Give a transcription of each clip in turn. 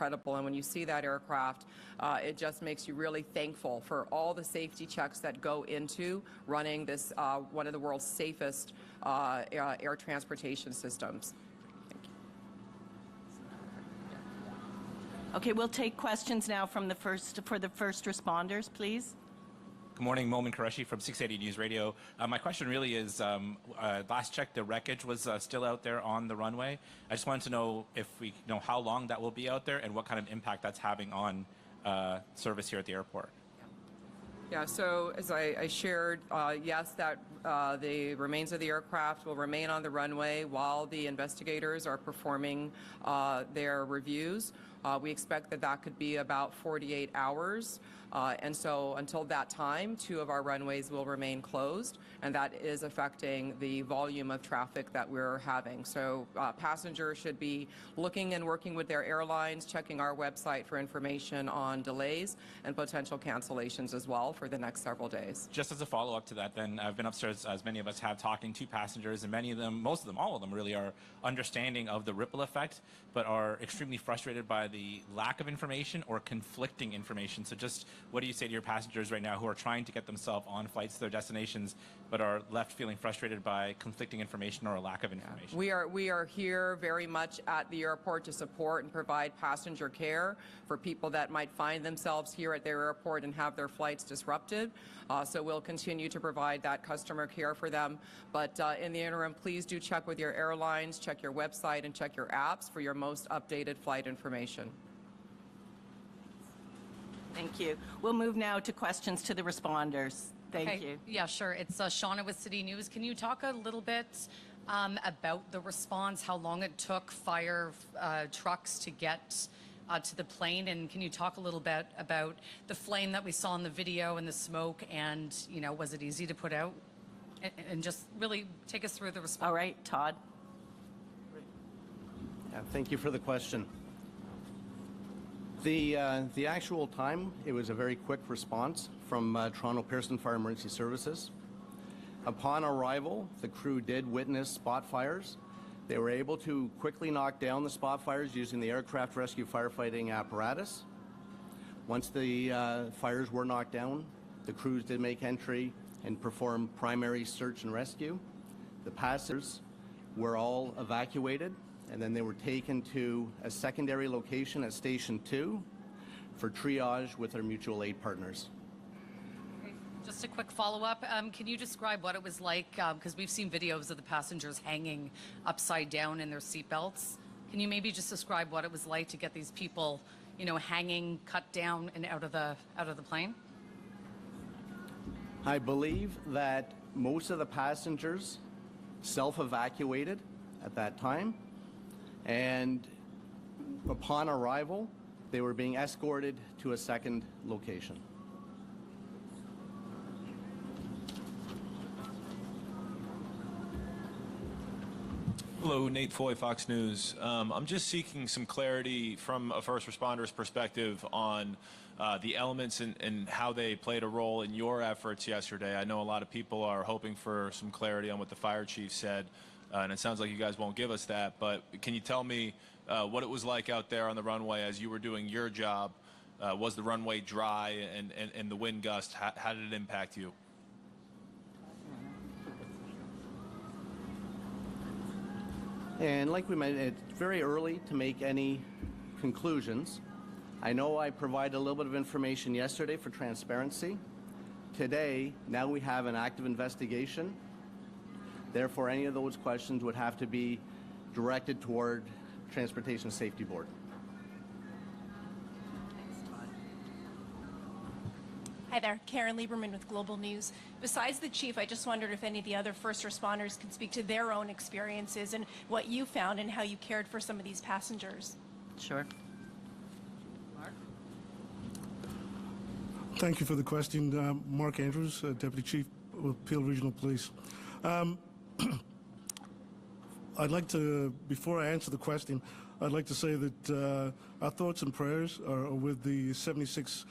incredible. And when you see that aircraft, it just makes you really thankful for all the safety checks that go into running this one of the world's safest air transportation systems. Thank you. Okay, we'll take questions now from the first responders, please. Good morning, Momin Qureshi from 680 News Radio. My question really is, last check, the wreckage was still out there on the runway. I just wanted to know if we know how long that will be out there and what kind of impact that's having on service here at the airport. Yeah, so as I shared, yes, that the remains of the aircraft will remain on the runway while the investigators are performing their reviews. We expect that that could be about 48 hours. And so until that time, 2 of our runways will remain closed, and that is affecting the volume of traffic that we're having. So passengers should be looking and working with their airlines, checking our website for information on delays and potential cancellations as well for the next several days. Just as a follow-up to that, then, I've been upstairs, as many of us have, talking to passengers, and many of them, most of them, all of them really are understanding of the ripple effect, but are extremely frustrated by the lack of information or conflicting information. So just what do you say to your passengers right now who are trying to get themselves on flights to their destinations but are left feeling frustrated by conflicting information or a lack of information? Yeah. We are here very much at the airport to support and provide passenger care for people that might find themselves here at their airport and have their flights disrupted. So we'll continue to provide that customer care for them. But in the interim, please do check with your airlines, check your website, and check your apps for your most updated flight information. Thank you. We'll move now to questions to the responders. Thank you. Yeah, sure. It's Shauna with City News. Can you talk a little bit about the response, how long it took fire trucks to get to the plane, and can you talk a little bit about the flame that we saw in the video and the smoke, and, you know, was it easy to put out? And just really take us through the response. All right, Todd. Yeah, thank you for the question. The actual time, it was a very quick response from Toronto Pearson Fire Emergency Services. Upon arrival, the crew did witness spot fires. They were able to quickly knock down the spot fires using the aircraft rescue firefighting apparatus. Once the fires were knocked down, the crews did make entry and perform primary search and rescue. The passengers were all evacuated, and then they were taken to a secondary location at Station 2 for triage with our mutual aid partners. Just a quick follow-up. Can you describe what it was like? Because we've seen videos of the passengers hanging upside down in their seatbelts. Can you maybe just describe what it was like to get these people, you know, hanging, cut down, and out of the plane? I believe that most of the passengers self-evacuated at that time, and upon arrival, they were being escorted to a second location. Hello, Nate Foy, Fox News. I'm just seeking some clarity from a first responder's perspective on the elements and how they played a role in your efforts yesterday. I know a lot of people are hoping for some clarity on what the fire chief said, and it sounds like you guys won't give us that, but can you tell me what it was like out there on the runway as you were doing your job? Was the runway dry, and the wind gust, how did it impact you? And like we mentioned, it's very early to make any conclusions. I know I provided a little bit of information yesterday for transparency. Today, now we have an active investigation. Therefore, any of those questions would have to be directed toward Transportation Safety Board. Hi there, Karen Lieberman with Global News. Besides the chief, I just wondered if any of the other first responders can speak to their own experiences and what you found and how you cared for some of these passengers. Sure. Mark? Thank you for the question. Mark Andrews, Deputy Chief of Peel Regional Police. I'd like to, before I answer the question, I'd like to say that our thoughts and prayers are with the 76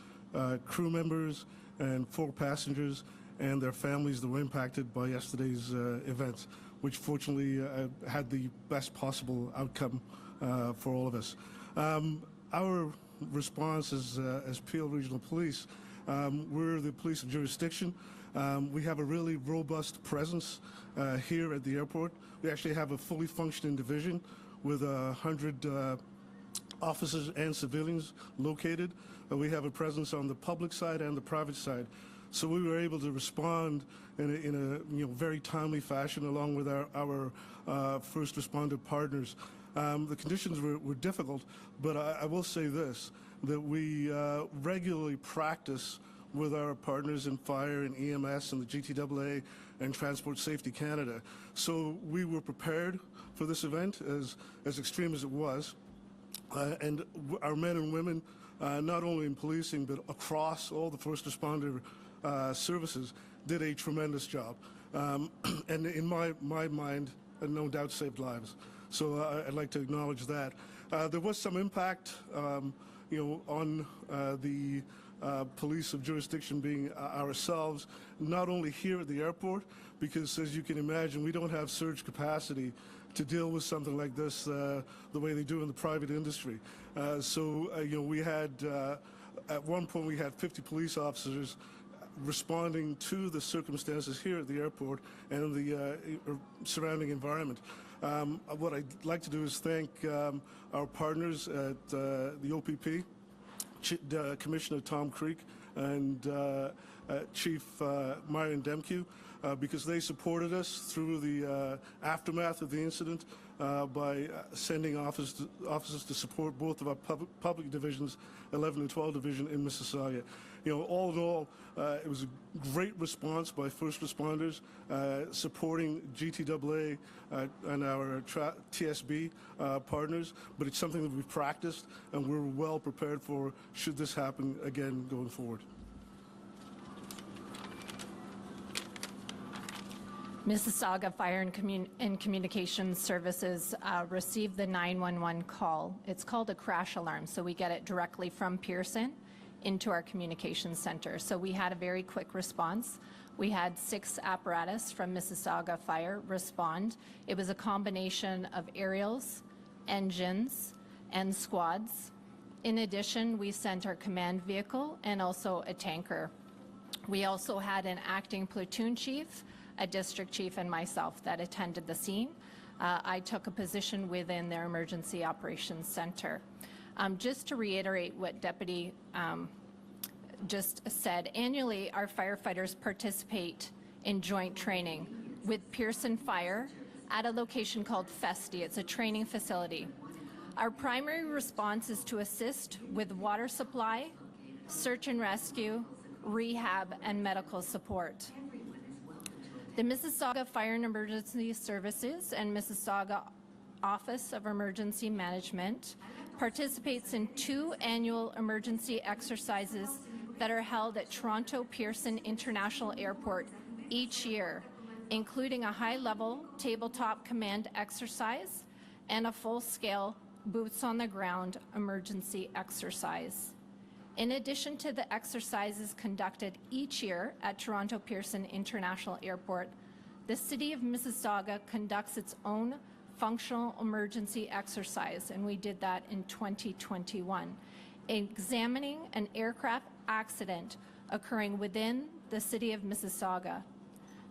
crew members and 4 passengers and their families that were impacted by yesterday's events, which fortunately had the best possible outcome for all of us. our response as Peel Regional Police, we're the police of jurisdiction. We have a really robust presence here at the airport. We actually have a fully functioning division with 100 officers and civilians located. We have a presence on the public side and the private side. So we were able to respond in a very timely fashion along with our first responder partners. The conditions were difficult, but I will say this, that we regularly practice with our partners in fire and EMS and the GTAA and Transport Safety Canada. So we were prepared for this event, as extreme as it was. And our men and women, not only in policing, but across all the first responder services, did a tremendous job. And in my mind, no doubt saved lives. So I'd like to acknowledge that. There was some impact, on the police of jurisdiction being ourselves, not only here at the airport, because as you can imagine, we don't have surge capacity to deal with something like this the way they do in the private industry. We had, at one point we had 50 police officers responding to the circumstances here at the airport and the surrounding environment. What I'd like to do is thank our partners at the OPP, Commissioner Tom Creek and Chief Marion Demke, because they supported us through the aftermath of the incident by sending officers to support both of our public divisions, 11 and 12 Division in Mississauga. All in all, it was a great response by first responders supporting GTAA and our TSB partners, but it's something that we've practiced and we're well prepared for should this happen again going forward. Mississauga Fire and Communications Services received the 911 call. It's called a crash alarm, so we get it directly from Pearson into our communications center. So we had a very quick response. We had 6 apparatus from Mississauga Fire respond. It was a combination of aerials, engines, and squads. In addition, we sent our command vehicle and also a tanker. We also had an acting platoon chief, a district chief, and myself that attended the scene. I took a position within their emergency operations center. Just to reiterate what Deputy just said, annually our firefighters participate in joint training with Pearson Fire at a location called Festi. It's a training facility. Our primary response is to assist with water supply, search and rescue, rehab, and medical support. The Mississauga Fire and Emergency Services and Mississauga Office of Emergency Management participates in 2 annual emergency exercises that are held at Toronto Pearson International Airport each year, including a high-level tabletop command exercise and a full-scale boots-on-the-ground emergency exercise. In addition to the exercises conducted each year at Toronto Pearson International Airport, the City of Mississauga conducts its own functional emergency exercise, and we did that in 2021, examining an aircraft accident occurring within the City of Mississauga.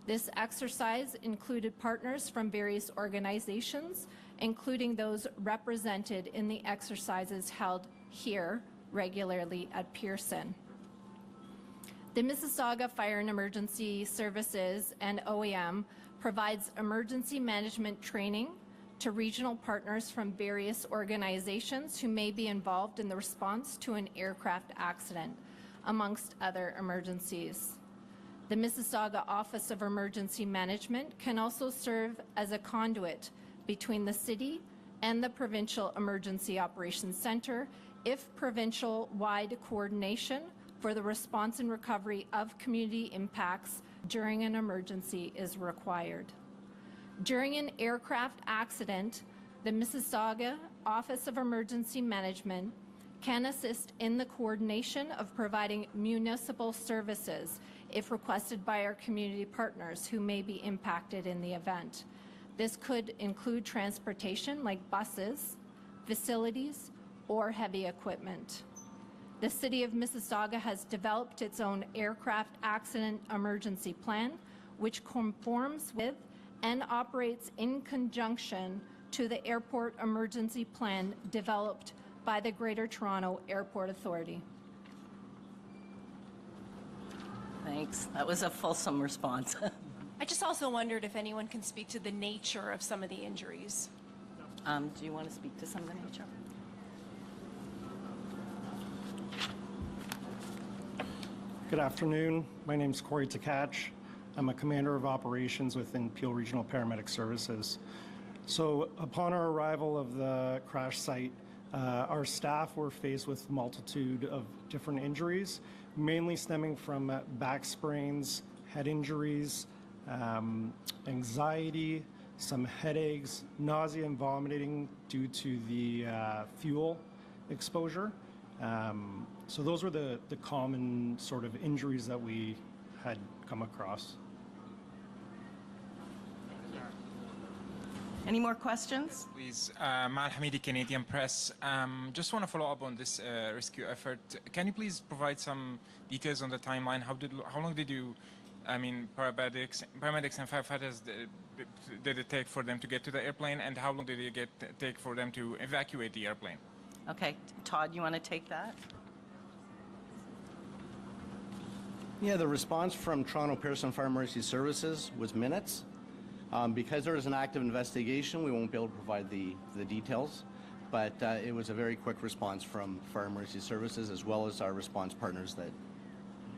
This exercise included partners from various organizations, including those represented in the exercises held here regularly at Pearson. The Mississauga Fire and Emergency Services and OEM provides emergency management training to regional partners from various organizations who may be involved in the response to an aircraft accident, amongst other emergencies. The Mississauga Office of Emergency Management can also serve as a conduit between the city and the Provincial Emergency Operations Centre if provincial-wide coordination for the response and recovery of community impacts during an emergency is required. During an aircraft accident, the Mississauga Office of Emergency Management can assist in the coordination of providing municipal services if requested by our community partners who may be impacted in the event. This could include transportation like buses, facilities, or heavy equipment. The City of Mississauga has developed its own aircraft accident emergency plan, which conforms with and operates in conjunction to the airport emergency plan developed by the Greater Toronto Airport Authority. Thanks. That was a fulsome response. I just also wondered if anyone can speak to the nature of some of the injuries. Do you want to speak to some of the nature? Good afternoon. My name is Corey Takach. I'm a commander of operations within Peel Regional Paramedic Services. So upon our arrival of the crash site, our staff were faced with a multitude of different injuries, mainly stemming from back sprains, head injuries, anxiety, some headaches, nausea and vomiting due to the fuel exposure. So those were the common sort of injuries that we had come across. Any more questions? Please, Mal Hamidi, Canadian Press. Just want to follow up on this rescue effort. Can you please provide some details on the timeline? How long did you, I mean, paramedics and firefighters did it take for them to get to the airplane, and how long did it take for them to evacuate the airplane? Okay, Todd, you want to take that? Yeah, the response from Toronto Pearson Fire Emergency Services was minutes. Because there is an active investigation, we won't be able to provide the details, but it was a very quick response from Fire Emergency Services as well as our response partners that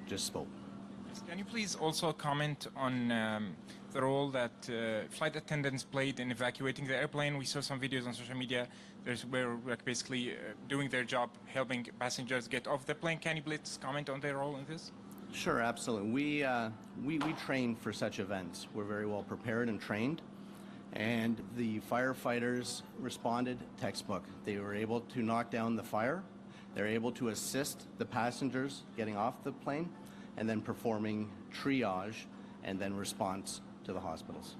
just spoke. Can you please also comment on the role that flight attendants played in evacuating the airplane? We saw some videos on social media where basically doing their job, helping passengers get off the plane. Can you please comment on their role in this? Sure, absolutely. We train for such events. We're very well prepared and trained, and the firefighters responded textbook. They were able to knock down the fire. They're able to assist the passengers getting off the plane, and then performing triage and then response to the hospitals.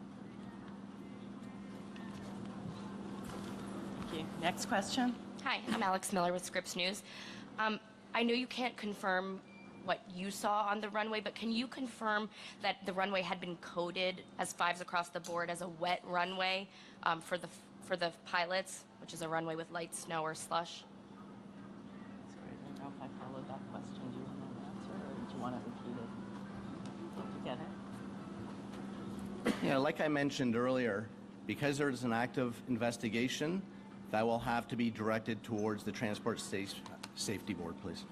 Thank you. Next question. Hi, I'm Alex Miller with Scripps News. I know you can't confirm what you saw on the runway, but can you confirm that the runway had been coded as fives across the board as a wet runway for the pilots, which is a runway with light snow or slush? Sorry, I don't know if I followed that question. Do you want to answer, or do you want to repeat it? Did you get it? Yeah, like I mentioned earlier, because there is an active investigation, that will have to be directed towards the Transport Safety Board, please.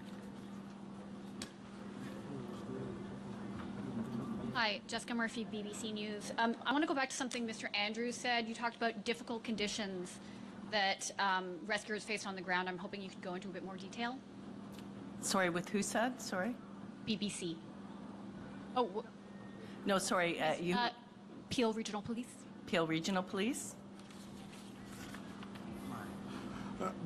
Hi, Jessica Murphy, BBC News. I want to go back to something Mr. Andrews said. You talked about difficult conditions that rescuers faced on the ground. I'm hoping you could go into a bit more detail. Sorry, with who said? Sorry? BBC. Oh, No, sorry, you... Peel Regional Police. Peel Regional Police?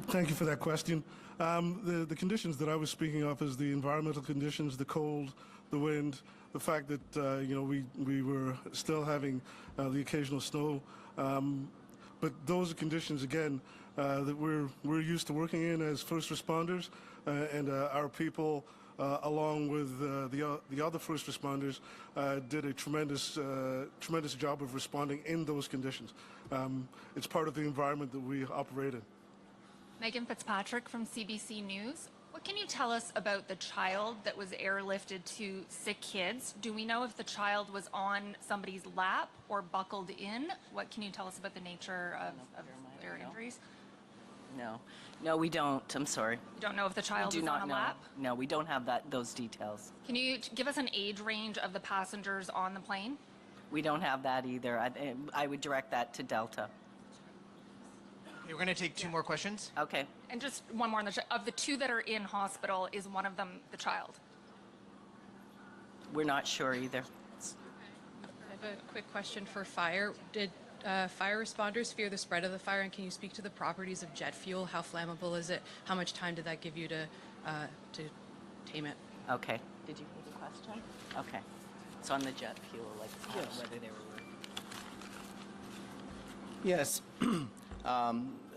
Thank you for that question. The conditions that I was speaking of is the environmental conditions, the cold, the wind, the fact that we were still having the occasional snow, but those are conditions again that we're used to working in as first responders, and our people, along with the other first responders, did a tremendous job of responding in those conditions. It's part of the environment that we operate in. Megan Fitzpatrick from CBC News. What can you tell us about the child that was airlifted to sick kids? Do we know if the child was on somebody's lap or buckled in? What can you tell us about the nature of their injuries? No, we don't. I'm sorry. You don't know if the child We was do on not a know. lap? No, we don't have those details. Can you give us an age range of the passengers on the plane? We don't have that either. I would direct that to Delta. Okay, we're going to take two more questions. Okay. And just one more on of the two that are in hospital, is one of them the child? We're not sure either. I have a quick question for fire. Did fire responders fear the spread of the fire, and can you speak to the properties of jet fuel? How flammable is it? How much time did that give you to tame it? Okay. Did you hear the question? Okay. It's on the jet fuel, like whether they were... Yes.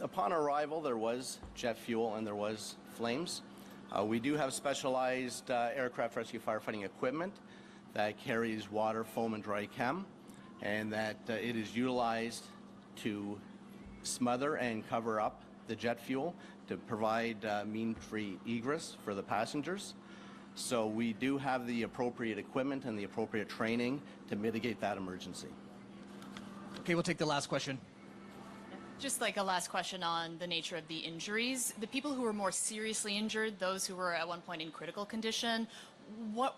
upon arrival, there was jet fuel and there was flames. We do have specialized aircraft rescue firefighting equipment that carries water, foam, and dry chem, and that it is utilized to smother and cover up the jet fuel to provide mean-free egress for the passengers. So we do have the appropriate equipment and the appropriate training to mitigate that emergency. Okay, we'll take the last question. Just like a last question on the nature of the injuries. The people who were more seriously injured, those who were at one point in critical condition, what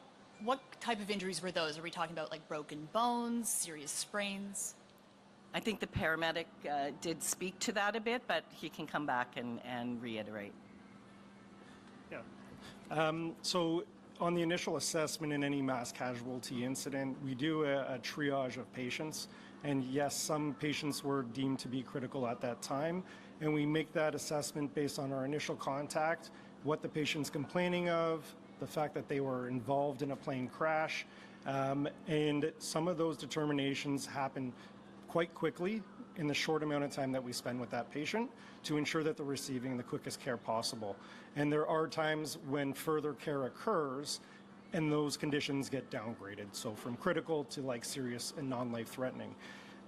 type of injuries were those? Are we talking about like broken bones, serious sprains? I think the paramedic did speak to that a bit, but he can come back and reiterate. Yeah. So on the initial assessment in any mass casualty incident, we do a triage of patients. And yes, some patients were deemed to be critical at that time. And we make that assessment based on our initial contact, what the patient's complaining of, the fact that they were involved in a plane crash. And some of those determinations happen quite quickly in the short amount of time that we spend with that patient to ensure that they're receiving the quickest care possible. And there are times when further care occurs and those conditions get downgraded. So from critical to like serious and non-life-threatening.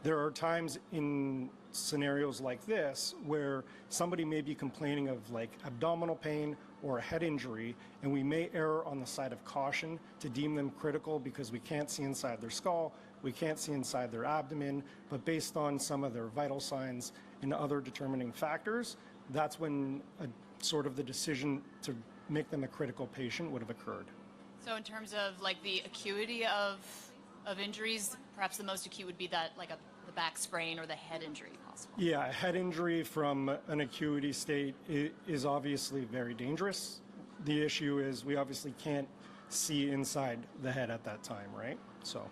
There are times in scenarios like this where somebody may be complaining of like abdominal pain or a head injury, and we may err on the side of caution to deem them critical because we can't see inside their skull, we can't see inside their abdomen, but based on some of their vital signs and other determining factors, that's when sort of the decision to make them a critical patient would have occurred. So in terms of like the acuity of injuries, perhaps the most acute would be that like the back sprain or the head injury possible. Yeah, a head injury from an acuity state is obviously very dangerous. The issue is we obviously can't see inside the head at that time, right? So.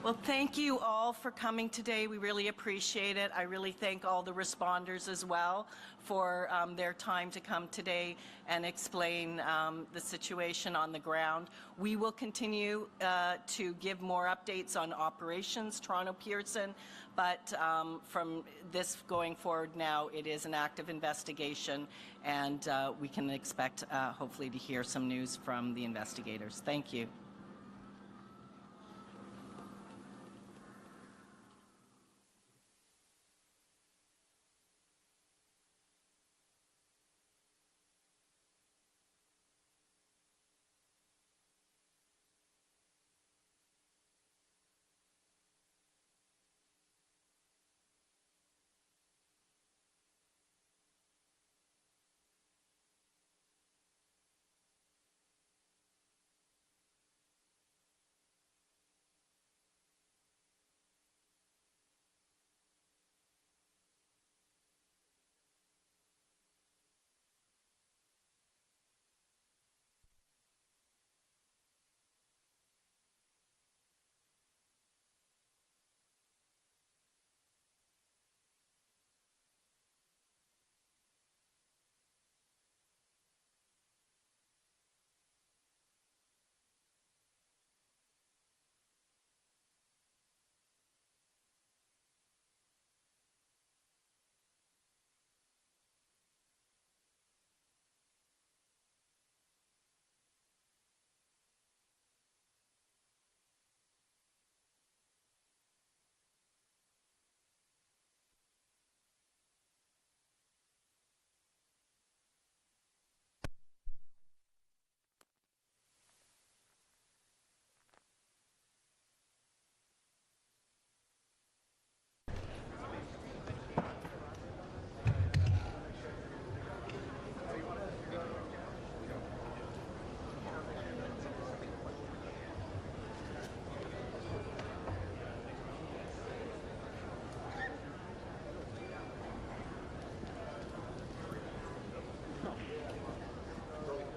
Well, thank you all for coming today. We really appreciate it. I really thank all the responders as well for their time to come today and explain the situation on the ground. We will continue to give more updates on operations, Toronto Pearson, but from this going forward now, it is an active investigation, and we can expect hopefully to hear some news from the investigators. Thank you.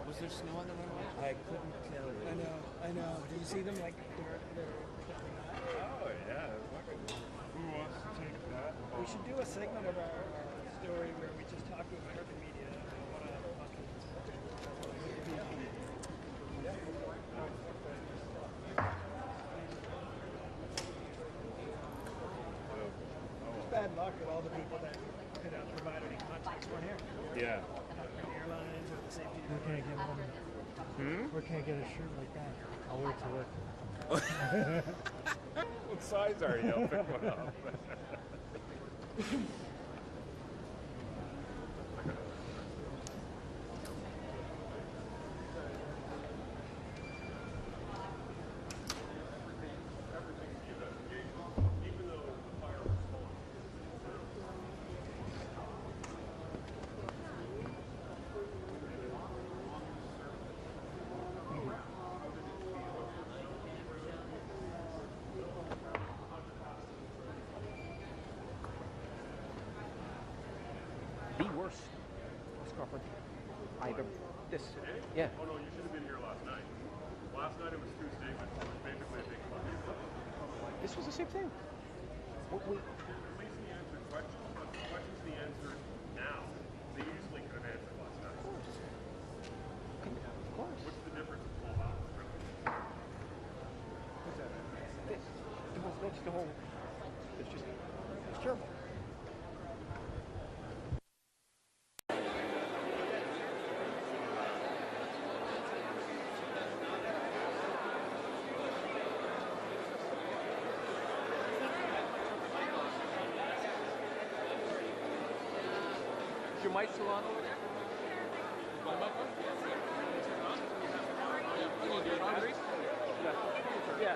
Was there snow on the runway? I couldn't tell you. I know. Did you see them like they're Oh yeah. Who wants to take that? We should do a segment of our story where we just talk to American media. Bad luck. Where can I get one? Where can I get a shirt like that? I'll wear it to work. What size are you? I'll pick one up. The worst press conference I've ever. This. Yeah. Oh no, you should have been here last night. Last night it was two statements. It was basically a big fight. This was the same thing. At least he answered questions, but the questions he answered now, they easily could have answered last night. Of course. What's the difference in 12 hours, really? What's that? This. That's the whole. It's just. It's terrible. Is your mic still on over there? Is my mic on? Yeah. Yeah.